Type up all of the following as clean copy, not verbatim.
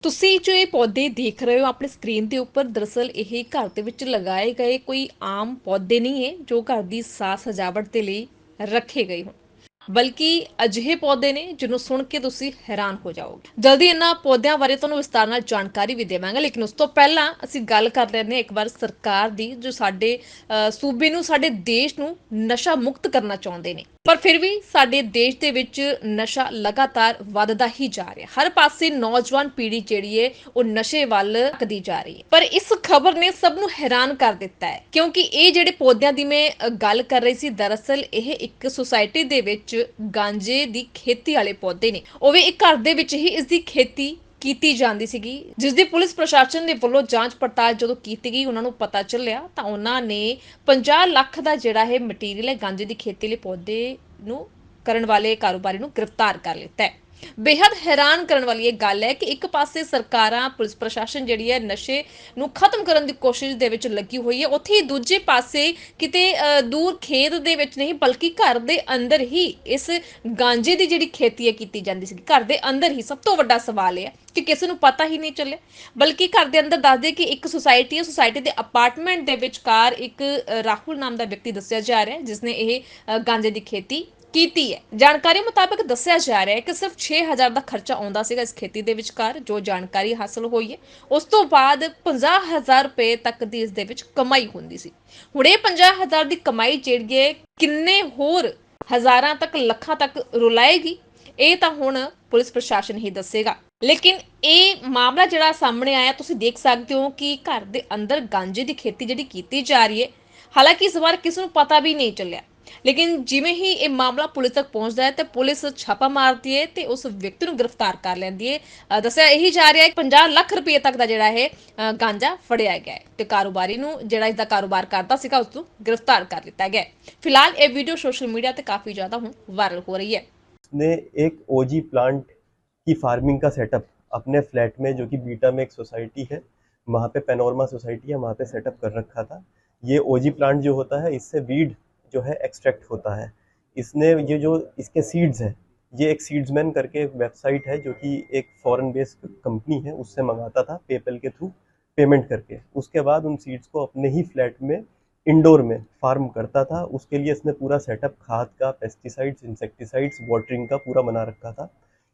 ਤੁਸੀਂ ਜੋ ਇਹ ਪੌਦੇ ਦੇਖ ਰਹੇ ਹੋ ਆਪਣੇ ਸਕਰੀਨ ਦੇ ਉੱਪਰ, ਦਰਅਸਲ ਇਹ ਘਰ ਦੇ ਵਿੱਚ ਲਗਾਏ ਗਏ ਕੋਈ ਆਮ ਪੌਦੇ ਨਹੀਂ ਹੈ ਜੋ ਘਰ ਦੀ ਸਾਜ ਸਜਾਵਟ ਦੇ ਲਈ ਰੱਖੇ ਗਏ ਹੋਣ, ਬਲਕਿ ਅਜਿਹੇ ਪੌਦੇ ਨੇ ਜਿਹਨੂੰ ਸੁਣ ਕੇ ਤੁਸੀਂ ਹੈਰਾਨ ਹੋ ਜਾਓਗੇ। ਜਲਦੀ ਇਹਨਾਂ ਪੌਦਿਆਂ ਬਾਰੇ ਤੁਹਾਨੂੰ ਵਿਸਤਾਰ ਨਾਲ ਜਾਣਕਾਰੀ ਵੀ ਦੇਵਾਂਗੇ, ਲੇਕਿਨ ਉਸ ਤੋਂ ਪਹਿਲਾਂ ਅਸੀਂ ਗੱਲ ਕਰ ਲੈਂਦੇ ਹਾਂ ਇੱਕ ਵਾਰ ਸਰਕਾਰ ਦੀ, ਜੋ ਸਾਡੇ ਸੂਬੇ ਨੂੰ, ਸਾਡੇ ਦੇਸ਼ ਨੂੰ ਨਸ਼ਾ ਮੁਕਤ ਕਰਨਾ ਚਾਹੁੰਦੇ ਨੇ। ਪਰ ਫਿਰ ਵੀ ਸਾਡੇ ਦੇਸ਼ ਦੇ ਵਿੱਚ ਨਸ਼ਾ ਲਗਾਤਾਰ ਵੱਧਦਾ ਹੀ ਜਾ ਰਿਹਾ। ਹਰ ਪਾਸੇ ਨੌਜਵਾਨ ਪੀੜ੍ਹੀ ਜਿਹੜੀ ਹੈ ਉਹ ਨਸ਼ੇ ਵੱਲ ਧੱਕਦੀ ਜਾ ਰਹੀ ਹੈ। ਪਰ ਇਸ ਖਬਰ ਨੇ ਸਭ ਨੂੰ ਹੈਰਾਨ ਕਰ ਦਿੱਤਾ ਹੈ, ਕਿਉਂਕਿ ਇਹ ਜਿਹੜੇ ਪੌਦਿਆਂ ਦੀ ਮੈਂ ਗੱਲ ਕਰ ਰਹੀ ਸੀ, ਦਰਅਸਲ ਇਹ ਇੱਕ ਸੁਸਾਇਟੀ ਦੇ ਵਿੱਚ ਗਾਂਜੇ ਦੀ ਖੇਤੀ ਵਾਲੇ ਪੌਦੇ ਨੇ। ਉਹ ਵੀ ਇੱਕ ਘਰ ਦੇ ਵਿੱਚ ਹੀ ਇਸ ਦੀ ਖੇਤੀ ਕੀਤੀ ਜਾਂਦੀ ਸੀਗੀ, ਜਿਸ ਦੀ ਪੁਲਿਸ ਪ੍ਰਸ਼ਾਸਨ ਦੇ ਵੱਲੋਂ ਜਾਂਚ ਪੜਤਾਲ ਜਦੋਂ ਕੀਤੀ ਗਈ, ਉਹਨਾਂ ਨੂੰ ਪਤਾ ਚੱਲਿਆ ਤਾਂ ਉਹਨਾਂ ਨੇ 50 ਲੱਖ ਦਾ ਜਿਹੜਾ ਹੈ ਮਟੀਰੀਅਲ ਹੈ ਗਾਂਜੇ ਦੀ ਖੇਤੀ ਲਈ ਪੌਦੇ ਨੂੰ ਕਰਨ ਵਾਲੇ ਕਾਰੋਬਾਰੀ ਨੂੰ ਗ੍ਰਿਫਤਾਰ ਕਰ ਲਿੱਤਾ ਹੈ। ਬੇहद ਹੈਰਾਨ ਕਰਨ ਵਾਲੀ ਇਹ ਗੱਲ ਹੈ ਕਿ ਇੱਕ ਪਾਸੇ ਸਰਕਾਰਾਂ, ਪੁਲਿਸ ਪ੍ਰਸ਼ਾਸਨ ਜਿਹੜੀ ਹੈ ਨਸ਼ੇ ਨੂੰ ਖਤਮ ਕਰਨ ਦੀ ਕੋਸ਼ਿਸ਼ ਦੇ ਵਿੱਚ ਲੱਗੀ ਹੋਈ ਹੈ, ਉੱਥੇ ਹੀ ਦੂਜੇ ਪਾਸੇ ਕਿਤੇ ਦੂਰ ਖੇਤ ਦੇ ਵਿੱਚ ਨਹੀਂ ਬਲਕਿ ਘਰ ਦੇ ਅੰਦਰ ਹੀ ਇਸ ਗਾਂਜੇ ਦੀ ਜਿਹੜੀ ਖੇਤੀ ਹੈ ਕੀਤੀ ਜਾਂਦੀ ਸੀ। ਘਰ ਦੇ ਅੰਦਰ ਹੀ ਸਭ ਤੋਂ ਵੱਡਾ ਸਵਾਲ ਹੈ ਕਿ ਕਿਸੇ ਨੂੰ ਪਤਾ ਹੀ ਨਹੀਂ ਚੱਲਿਆ, ਬਲਕਿ ਘਰ ਦੇ ਅੰਦਰ ਦੱਸਦੇ ਕਿ ਇੱਕ ਸੁਸਾਇਟੀ ਹੈ, ਸੁਸਾਇਟੀ ਦੇ ਅਪਾਰਟਮੈਂਟ ਦੇ ਵਿਚਕਾਰ ਇੱਕ ਰਾਹੁਲ ਨਾਮ ਦਾ ਵਿਅਕਤੀ ਦੱਸਿਆ ਜਾ ਰਿਹਾ ਹੈ ਜਿਸਨੇ ਇਹ ਗਾਂਜੇ ਦੀ ਖੇਤੀ ਕੀਤੀ ਹੈ। ਜਾਣਕਾਰੀ ਮੁਤਾਬਕ ਦੱਸਿਆ ਜਾ ਰਿਹਾ ਹੈ ਕਿ ਸਿਰਫ 6000 ਦਾ ਖਰਚਾ ਆਉਂਦਾ ਸੀਗਾ ਇਸ ਖੇਤੀ ਦੇ ਵਿਚਕਾਰ, ਜੋ ਜਾਣਕਾਰੀ ਹਾਸਲ ਹੋਈ ਹੈ। ਉਸ ਤੋਂ ਬਾਅਦ 50000 ਰੁਪਏ ਤੱਕ ਦੀ ਇਸ ਦੇ ਵਿੱਚ ਕਮਾਈ ਹੁੰਦੀ ਸੀ। ਹੁਣ ਇਹ 50000 ਦੀ ਕਮਾਈ ਜਿਹੜੀ ਹੈ ਕਿੰਨੇ ਹੋਰ ਹਜ਼ਾਰਾਂ ਤੱਕ, ਲੱਖਾਂ ਤੱਕ ਰੁਲਾਏਗੀ, ਇਹ ਤਾਂ ਹੁਣ ਪੁਲਿਸ ਪ੍ਰਸ਼ਾਸਨ ਹੀ ਦੱਸੇਗਾ। ਲੇਕਿਨ ਇਹ ਮਾਮਲਾ ਜਿਹੜਾ ਸਾਹਮਣੇ ਆਇਆ, ਤੁਸੀਂ ਦੇਖ ਸਕਦੇ ਹੋ ਕਿ ਘਰ ਦੇ ਅੰਦਰ ਗਾਂਜੇ ਦੀ ਖੇਤੀ ਜਿਹੜੀ ਕੀਤੀ ਜਾ ਰਹੀ ਹੈ, ਹਾਲਾਂਕਿ ਇਸ ਵਾਰ ਕਿਸੇ ਨੂੰ ਪਤਾ ਵੀ ਨਹੀਂ ਚੱਲਿਆ, ਲੇਕਿਨ ਜਿਵੇਂ ਹੀ ਇਹ ਮਾਮਲਾ ਪੁਲਿਸ ਤੱਕ ਪਹੁੰਚਦਾ ਹੈ ਤੇ ਪੁਲਿਸ ਛਾਪਾ ਮਾਰਦੀ ਹੈ ਤੇ ਉਸ ਵਿਅਕਤੀ ਨੂੰ ਗ੍ਰਿਫਤਾਰ ਕਰ ਲੈਂਦੀ ਹੈ। ਦੱਸਿਆ ਇਹੀ ਜਾ ਰਿਹਾ ਹੈ ਕਿ 50 ਲੱਖ ਰੁਪਏ ਤੱਕ ਦਾ ਜਿਹੜਾ ਇਹ ਗਾਂਜਾ ਫੜਿਆ ਗਿਆ ਹੈ ਤੇ ਕਾਰੋਬਾਰੀ ਨੂੰ, ਜਿਹੜਾ ਇਸ ਦਾ ਕਾਰੋਬਾਰ ਕਰਦਾ ਸੀਗਾ, ਉਸ ਨੂੰ ਗ੍ਰਿਫਤਾਰ ਕਰ ਲਿੱਤਾ ਗਿਆ ਹੈ। ਫਿਲਹਾਲ ਇਹ ਵੀਡੀਓ सोशल मीडिया ਤੇ काफी ज्यादा ਹੁਣ वायरल हो रही है। ने एक ओजी प्लांट की फार्मिंग का सेटअप अपने फ्लैट में, जो कि बीटा में एक सोसाइटी है, वहाँ पे पेनोरमा सोसाइटी है, वहाँ पे सेटअप कर रखा था। ये ओजी प्लांट जो होता है, इससे वीड जो है एक्सट्रैक्ट होता है। इसने ये जो इसके सीड्स हैं, ये एक सीड्समैन करके वेबसाइट है जो कि एक फॉरेन बेस्ड कंपनी है, उससे मंगाता था पेपल के थ्रू पेमेंट करके। उसके बाद उन सीड्स को अपने ही फ्लैट में इंडोर में फार्म करता था। उसके लिए इसने पूरा सेटअप खाद का, पेस्टिसाइड्स, इंसेक्टिसाइड्स, वाटरिंग का पूरा बना रखा था।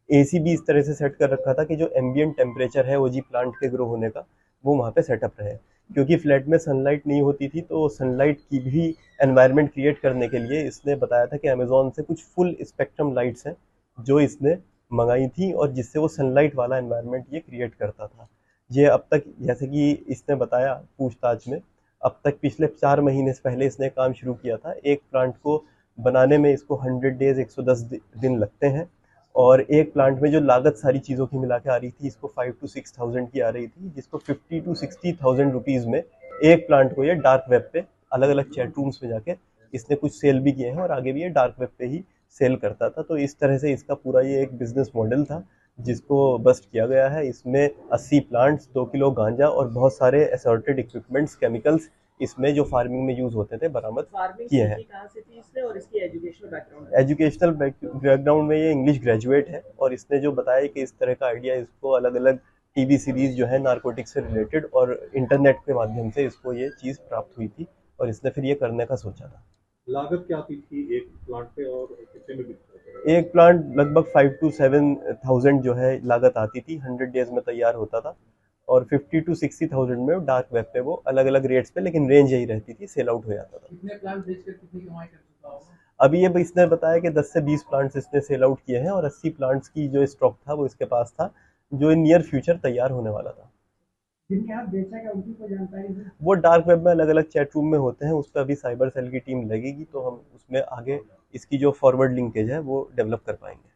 एसी भी इस तरह से सेट कर रखा था कि जो एम्बिएंट टेम्परेचर है ओजी प्लांट के ग्रो होने का, वो वहाँ पे सेटअप रहे। क्योंकि फ्लैट में सनलाइट नहीं होती थी, तो सनलाइट की भी एनवायरनमेंट क्रिएट करने के लिए इसने बताया था कि अमेज़ॉन से कुछ फुल स्पेक्ट्रम लाइट्स हैं जो इसने मंगाई थी, और जिससे वो सनलाइट वाला एनवायरनमेंट ये क्रिएट करता था। ये अब तक, जैसे कि इसने बताया पूछताछ में, अब तक पिछले 4 महीने से पहले इसने काम शुरू किया था। एक प्लांट को बनाने में इसको 100 डेज, 110 दिन लगते हैं, और एक प्लांट में जो लागत सारी चीज़ों की मिला के आ रही थी, इसको 5 to 6,000 की आ रही थी, जिसको 50 to 60,000 रुपीज़ में एक प्लांट को ये डार्क वेब पे अलग अलग चैट रूम्स में जाके इसने कुछ सेल भी किए हैं, और आगे भी ये डार्क वेब पे ही सेल करता था। तो इस तरह से इसका पूरा ये एक बिजनेस मॉडल था जिसको बस्ट किया गया है। इसमें 80 प्लांट्स, 2 किलो गांजा और बहुत सारे असॉर्टेड इक्विपमेंट्स, केमिकल्स इसमें जो फार्मिंग में यूज होते थे बरामद किए हैं। एजुकेशनल बैकग्राउंड में ये इंग्लिश ग्रेजुएट है, और इसने जो बताया कि इस तरह का आइडिया इसको अलग अलग टीवी सीरीज जो है नारकोटिक्स से रिलेटेड और इंटरनेट के माध्यम से इसको ये चीज़ प्राप्त हुई थी, और इसने फिर ये करने का सोचा था। लागत क्या आती थी एक प्लांट पे और कितने में बिकता था? एक प्लांट लगभग 5 to 7,000 जो है लागत आती थी, 100 डेज में तैयार होता था, और 50 to 60,000 में डार्क वेब पे वो अलग अलग रेट्स पे, लेकिन रेंज यही रहती थी, सेल आउट हो जाता था। कितने प्लांट बेचकर कितनी कमाई कर चुका होगा? अभी ये इसने बताया कि 10 से 20 प्लांट्स इसने सेल आउट किए हैं, और 80 प्लांट्स की जो स्टॉक था वो इसके पास था, जो नियर फ्यूचर तैयार होने वाला था। जिनके हाथ बेचा क्या, उनकी कोई जानकारी है? वो डार्क वेब में अलग अलग चैट रूम में होते हैं, उस पर अभी साइबर सेल की टीम लगेगी, तो हम उसमें आगे इसकी जो फॉरवर्ड लिंकेज है वो डेवलप कर पाएंगे।